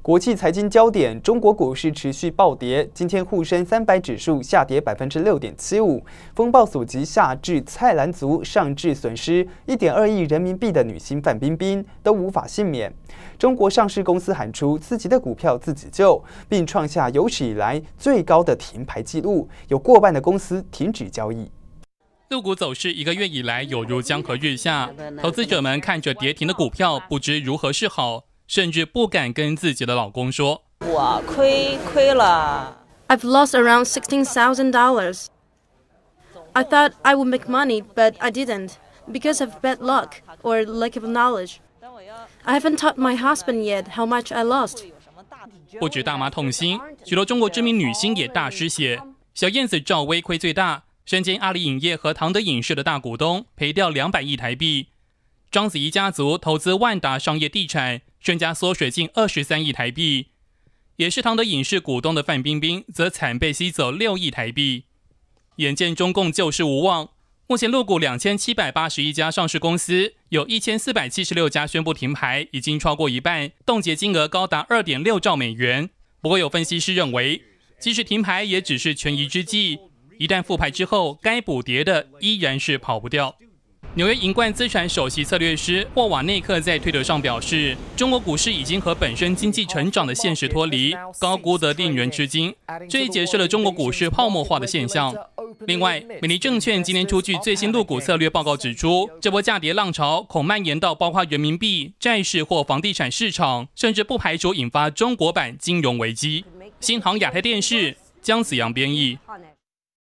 国际财经焦点，中国股市持续暴跌。今天沪深300指数下跌6.75%，风暴所及下至蔡澜族，上至损失1.2亿人民币的女星范冰冰都无法幸免。中国上市公司喊出自己的股票自己救，并创下有史以来最高的停牌纪录，有过半的公司停止交易。陆股走势1个月以来有如江河日下，投资者们看着跌停的股票，不知如何是好。 甚至不敢跟自己的老公说：“我亏了。” I've lost around $16,000. I thought I would make money, but I didn't because of bad luck or lack of knowledge. I haven't taught my husband yet how much I lost. 不止大妈痛心，许多中国知名女星也大失血。小燕子赵薇亏最大，身兼阿里影业和唐德影视的大股东，赔掉200亿台币。章子怡家族投资万达商业地产。 身家缩水近23亿台币，也是唐德影视股东的范冰冰则惨被吸走6亿台币。眼见中共救市无望，目前陆股2781家上市公司，有1476家宣布停牌，已经超过一半，冻结金额高达2.6兆美元。不过有分析师认为，即使停牌也只是权宜之计，一旦复牌之后，该补跌的依然是跑不掉。 纽约银冠资产首席策略师霍瓦内克在推特上表示，中国股市已经和本身经济成长的现实脱离，高估得令人吃惊。这也解释了中国股市泡沫化的现象。另外，美林证券今天出具最新陆股策略报告，指出这波价跌浪潮恐蔓延到包括人民币、债市或房地产市场，甚至不排除引发中国版金融危机。新航亚太电视江子阳编译。